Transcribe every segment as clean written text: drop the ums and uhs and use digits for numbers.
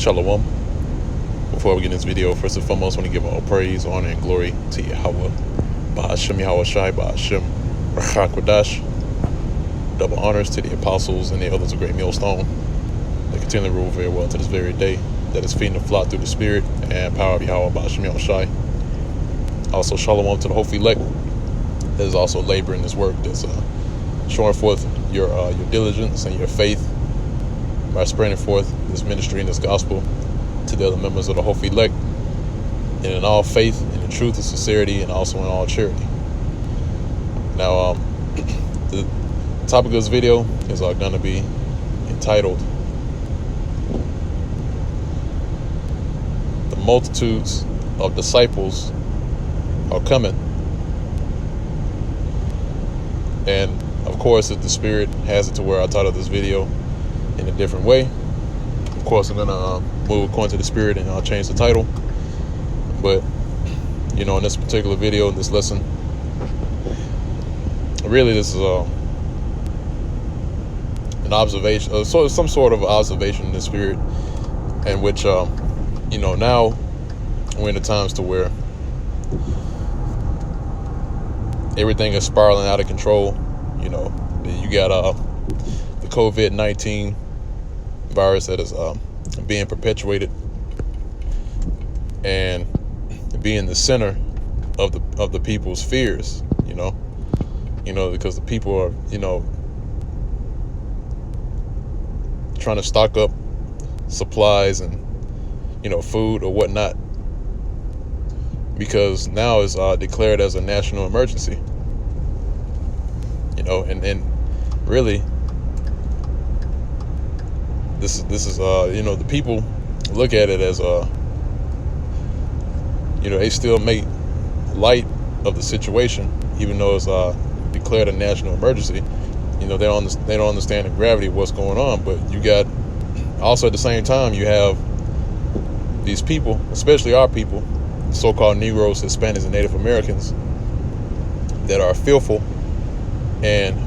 Shalom. Before we get in this video, first and foremost, I want to give all praise, honor, and glory to Yahweh. Ba'ashem Yahweh Shai, Ba'ashem Rachak Kodash. Double honors to the apostles and the elders of Great Millstone. They continue to rule very well to this very day. That is feeding the flock through the spirit and power of Yahweh, Ba'ashem Yahweh Shai. Also, shalom to the hopefully elect that is also laboring this work, that's showing forth your diligence and your faith by spreading forth this ministry and this gospel to the other members of the hopefully elect, and in all faith and in truth and sincerity, and also in all charity. Now, the topic of this video is going to be entitled "The Multitudes of Disciples Are Coming." And of course, if the Spirit has it to where I titled this video in a different way, of course I'm gonna move according to the Spirit and I'll change the title. But in this particular video, in this lesson, really this is an observation, some sort of observation in the Spirit, in which now we're in the times to where everything is spiraling out of control. You got the COVID-19 virus that is being perpetuated and being the center of the people's fears. Because the people are trying to stock up supplies and food or whatnot, because now it's declared as a national emergency. And really, this is the people look at it as they still make light of the situation, even though it's declared a national emergency. They don't understand the gravity of what's going on. But you got also at the same time, you have these people, especially our people, so-called Negroes, Hispanics, and Native Americans, that are fearful. And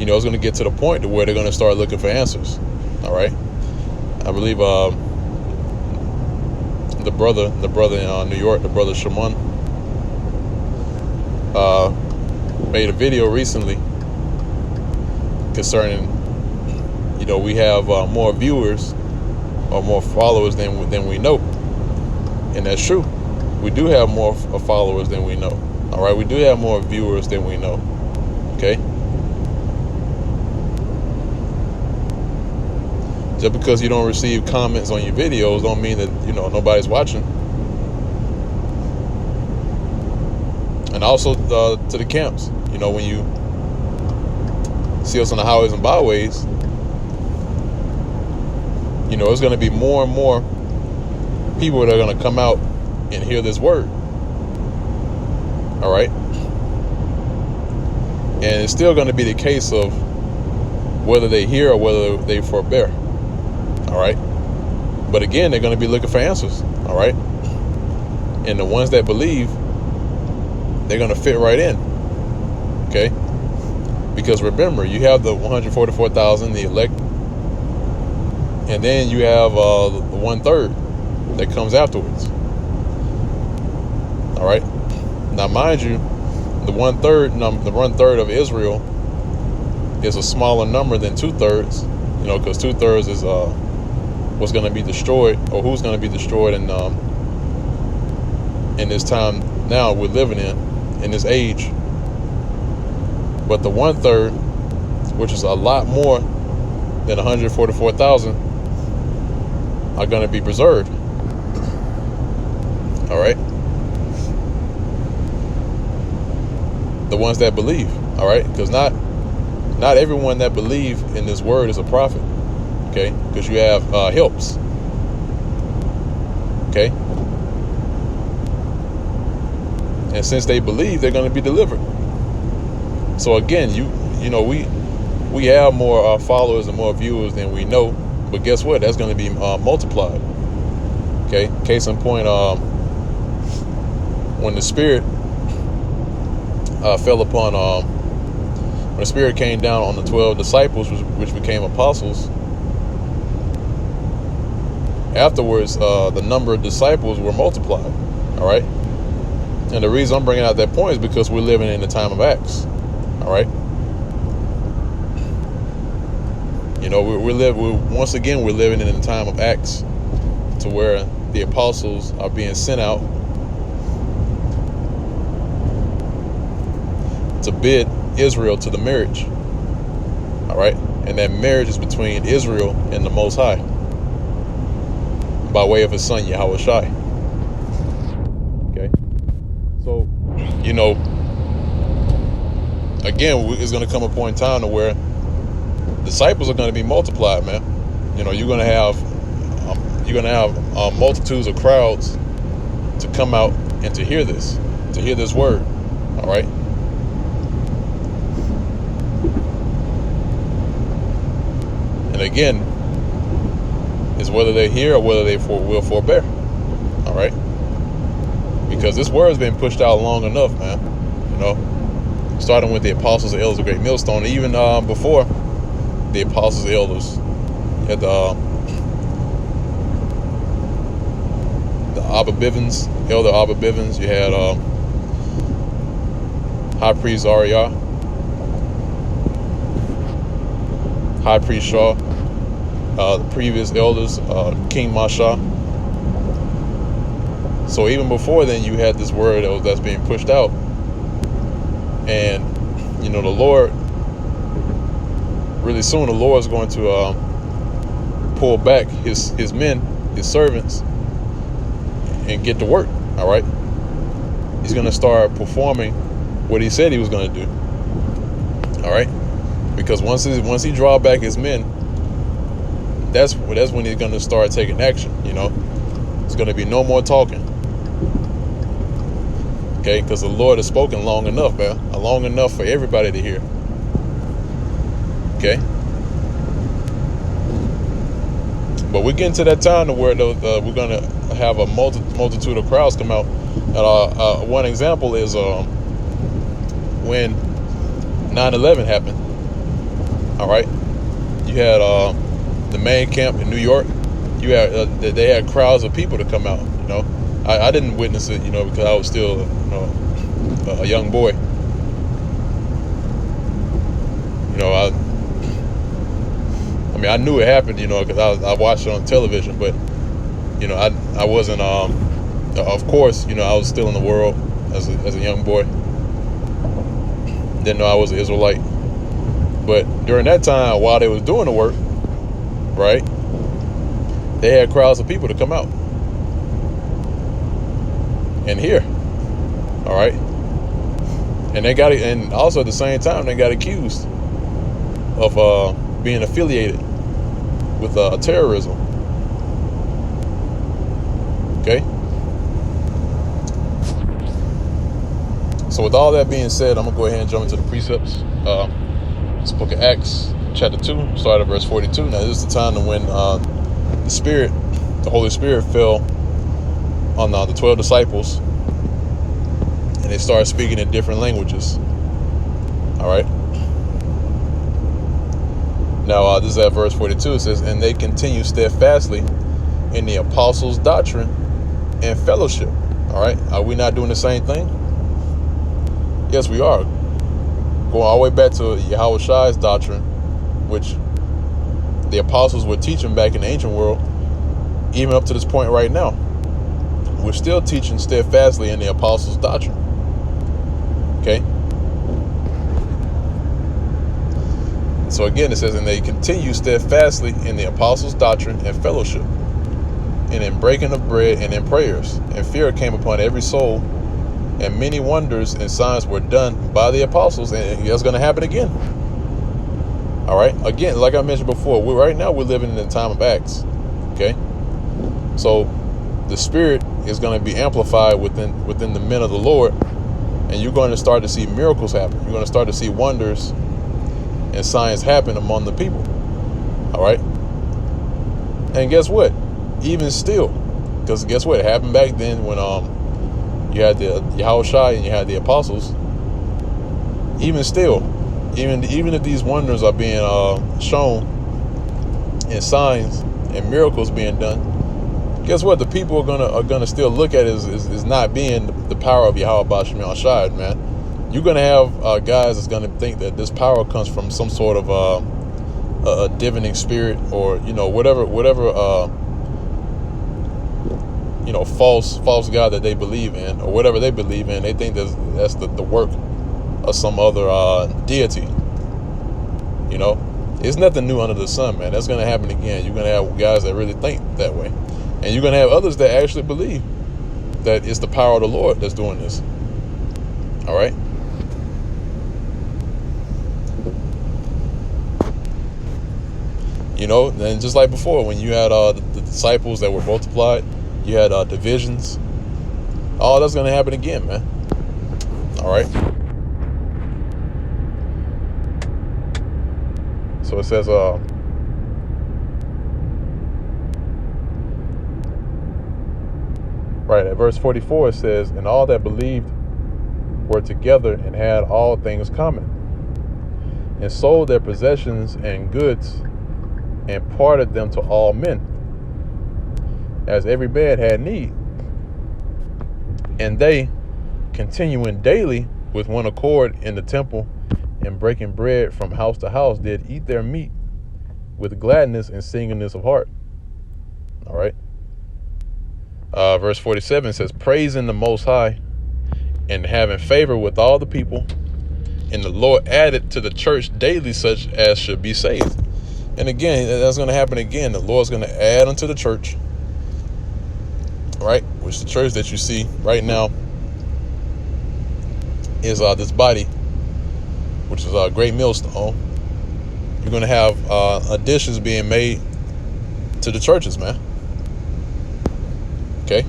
it's going to get to the point to where they're going to start looking for answers. All right, I believe the brother in New York, the brother Shimon, made a video recently concerning we have more viewers or more followers than we know. And that's true. We do have more followers than we know. All right, we do have more viewers than we know. Okay. Just because you don't receive comments on your videos don't mean that nobody's watching. And also to the camps, when you see us on the highways and byways, it's going to be more and more people that are going to come out and hear this word. All right. And it's still going to be the case of whether they hear or whether they forbear. All right. But again, they're going to be looking for answers. All right. And the ones that believe, they're going to fit right in. Okay. Because remember, you have the 144,000, the elect, and then you have the 1/3 that comes afterwards. All right. Now, mind you, the 1/3 of Israel is a smaller number than 2/3, because 2/3 is what's going to be destroyed, or who's going to be destroyed in this time now we're living in this age. But the 1/3, which is a lot more than 144,000, are going to be preserved. All right. The ones that believe. All right. Because not everyone that believe in this word is a prophet. Okay. Because you have helps. Okay. And since they believe, they're going to be delivered. So again, we have more followers and more viewers than we know. But guess what? That's going to be multiplied. Okay. Case in point, when the Spirit fell upon, when the Spirit came down on the 12 disciples, which became apostles, afterwards, the number of disciples were multiplied. All right. And the reason I'm bringing out that point is because we're living in the time of Acts. All right. You know, we're living in the time of Acts, to where the apostles are being sent out to bid Israel to the marriage. All right. And that marriage is between Israel and the Most High by way of his son, Yahweh Shai. Okay. So, you know, again, it's going to come a point in time to where disciples are going to be multiplied, man. You know, you're going to have multitudes of crowds to come out and to hear this word. All right. And again, it's whether they hear or whether they will forbear. All right. Because this word has been pushed out long enough, man. You know, starting with the apostles and elders of Great Millstone, even before the apostles and elders, you had the Abba Bivens, Elder Abba Bivens. You had High Priest Ariah, High Priest Shaw, the previous elders, King Masha. So even before then, you had this word that's being pushed out, and you know, the Lord, really soon, the Lord is going to pull back his men, his servants, and get to work. All right. He's going to start performing what he said he was going to do. All right. Because once he draw back his men, that's when he's going to start taking action. You know, it's going to be no more talking. Okay, because the Lord has spoken long enough, man, long enough for everybody to hear. Okay. But we're getting to that time to where we're going to have a multitude of crowds come out. And one example is when 9/11 happened. All right. You had the main camp in New York. You had they had crowds of people to come out. You know, I didn't witness it, you know, because I was still, you know, a young boy. You know, I mean, I knew it happened, you know, because I watched it on television, but you know, I wasn't. Of course, you know, I was still in the world as a young boy. Didn't know I was an Israelite. But during that time, while they was doing the work, right, they had crowds of people to come out and hear. All right. And they got it, and also at the same time, they got accused of being affiliated with terrorism. Okay. So with all that being said, I'm gonna go ahead and jump into the precepts. This book of Acts, chapter 2, start at verse 42. Now this is the time when the Holy Spirit fell on the 12 disciples, and they started speaking in different languages. All right. Now this is at verse 42. It says, "And they continue steadfastly in the apostles' doctrine and fellowship." All right. Are we not doing the same thing? Yes, we are. Going all the way back to Yahweh Shai's doctrine, which the apostles were teaching back in the ancient world, even up to this point right now. We're still teaching steadfastly in the apostles' doctrine. Okay? So again, it says, "And they continue steadfastly in the apostles' doctrine and fellowship, and in breaking of bread and in prayers. And fear came upon every soul, and many wonders and signs were done by the apostles." And that's going to happen again. All right. Again, like I mentioned before, right now we're living in the time of Acts. Okay. So the Spirit is going to be amplified within the men of the Lord, and you're going to start to see miracles happen. You're going to start to see wonders and signs happen among the people. All right. And guess what? Even still, because guess what? It happened back then when you had the Yahweh Shai and you had the apostles. Even still, even if these wonders are being shown and signs and miracles being done, guess what? The people are gonna still look at it as not being the power of Yahweh Ba'Shem Yahushai, man. You're gonna have guys that's gonna think that this power comes from some sort of a divining spirit, or whatever false god that they believe in, or whatever they believe in. They think that's the work of some other deity. It's nothing new under the sun, man. That's gonna happen again. You're gonna have guys that really think that way, and you're gonna have others that actually believe that it's the power of the Lord that's doing this. All right. And just like before, when you had the disciples that were multiplied, you had divisions. All that's going to happen again, man. All right. So it says, right at verse 44, it says, and all that believed were together and had all things common, and sold their possessions and goods, and parted them to all men, as every man had need. And they, continuing daily with one accord in the temple, and breaking bread from house to house, did eat their meat with gladness and singleness of heart. All right. Verse 47 says, praising the Most High and having favor with all the people. And the Lord added to the church daily such as should be saved. And again, that's going to happen again. The Lord's going to add unto the church, right? Which the church that you see right now is this body, which is a great millstone. You're going to have additions being made to the churches, man. Okay.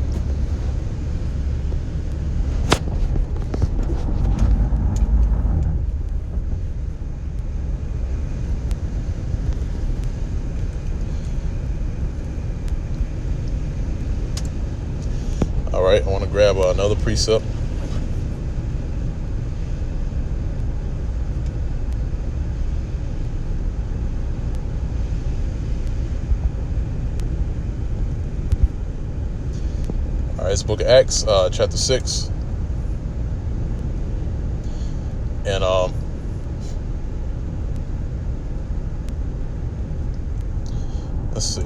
All right, I want to grab another precept. All right, it's Book of Acts, chapter 6. And let's see.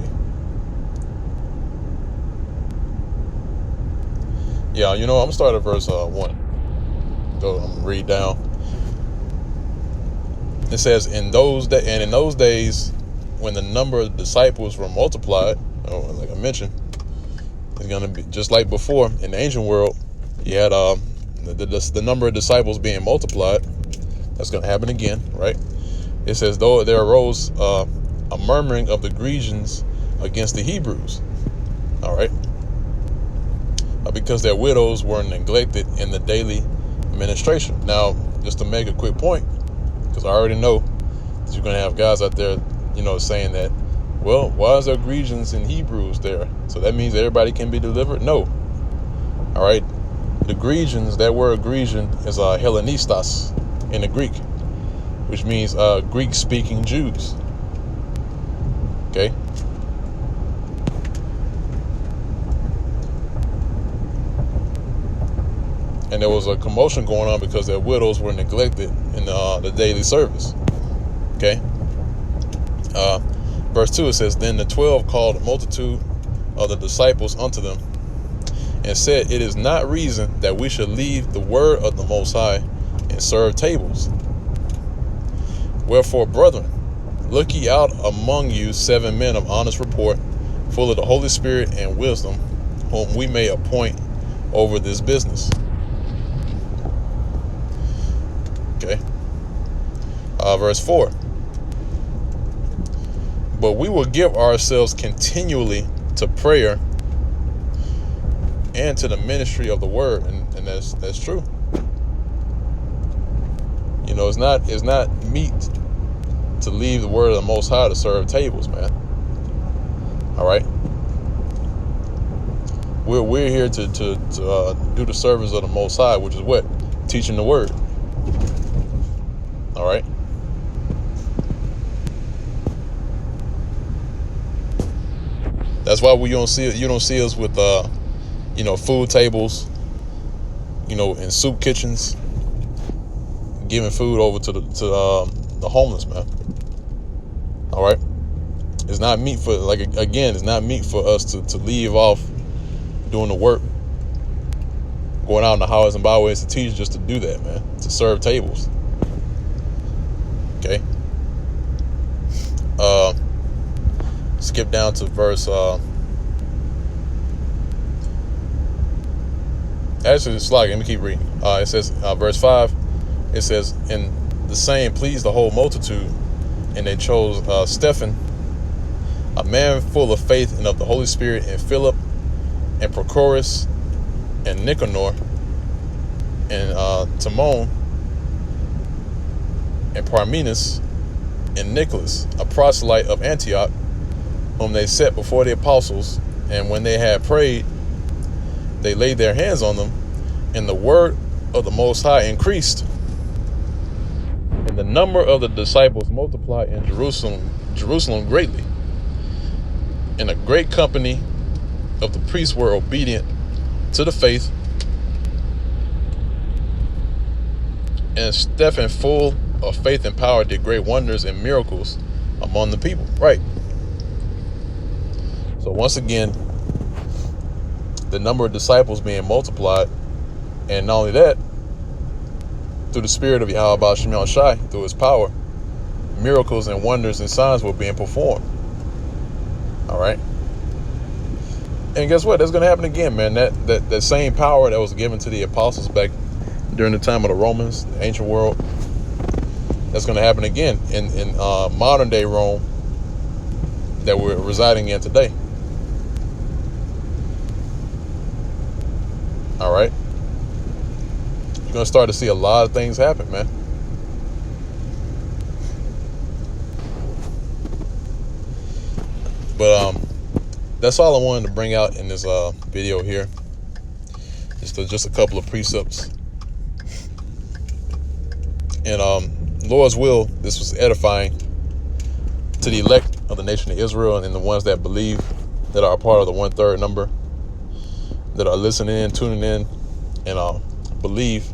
Yeah, I'm gonna start at verse 1. So I'm gonna read down. It says, in those days, when the number of disciples were multiplied, like I mentioned, it's gonna be just like before in the ancient world. You had the number of disciples being multiplied. That's gonna happen again, right? It says, though there arose a murmuring of the Grecians against the Hebrews. All right. Because their widows were neglected in the daily administration. Now, just to make a quick point, because I already know that you're going to have guys out there, saying that, well, why is there Grecians and Hebrews there? So that means everybody can be delivered? No. All right. The Grecians, that word Grecian is Hellenistas in the Greek, which means Greek-speaking Jews. Okay. And there was a commotion going on because their widows were neglected in the daily service. Okay. Verse 2, it says, then the 12 called a multitude of the disciples unto them, and said, it is not reason that we should leave the word of the Most High and serve tables. Wherefore, brethren, look ye out among you 7 men of honest report, full of the Holy Spirit and wisdom, whom we may appoint over this business. Okay. Verse 4. But we will give ourselves continually to prayer and to the ministry of the word, and that's true. It's not meat to leave the word of the Most High to serve tables, man. All right. We're here to do the service of the Most High, which is what? Teaching the word. All right. That's why you don't see us with food tables, in soup kitchens, giving food over to the homeless, man. All right, it's not meat for it's not meat for us to leave off doing the work, going out in the highways and byways to teach, just to do that, man, to serve tables. Okay. Skip down to verse. Actually, it's like, let me keep reading. It says, verse 5. It says, "And the same pleased the whole multitude, and they chose Stephen, a man full of faith and of the Holy Spirit, and Philip, and Prochorus, and Nicanor, and Timon, and Parmenas, and Nicholas, a proselyte of Antioch, whom they set before the apostles. And when they had prayed, they laid their hands on them, and the word of the Most High increased, and the number of the disciples multiplied in Jerusalem greatly. And a great company of the priests were obedient to the faith, and Stephen, full of faith and power, did great wonders and miracles among the people." Right. So once again, the number of disciples being multiplied, and not only that, through the spirit of Yahweh Ba'ashem Yahushai, through his power, miracles and wonders and signs were being performed. All right. And guess what? That's going to happen again, man. That same power that was given to the apostles back during the time of the Romans, the ancient world, that's going to happen again in modern day Rome that we're residing in today. All right. You're going to start to see a lot of things happen, man. But that's all I wanted to bring out in this video here. Just a couple of precepts. And Lord's will, this was edifying to the elect of the nation of Israel, and the ones that believe, that are a part of the 1/3 number, that are listening in, tuning in, and believe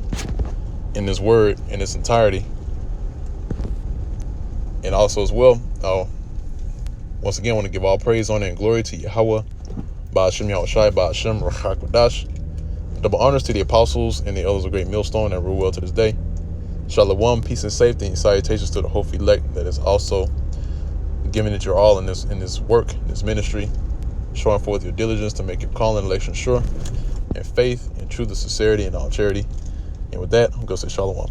in this word in its entirety. And also as well, once again, I want to give all praise, honor, and glory to Yahweh, Ba'ashem Yahushai, Ba'ashem Rachakodash. Double honors to the apostles and the elders of Great Millstone that rule well to this day. Shalom, peace and safety, and salutations to the hopeful elect that is also giving it your all in this work, this ministry, showing forth your diligence to make your calling and election sure, and faith and truth and sincerity and all charity. And with that, I'm going to say shalom.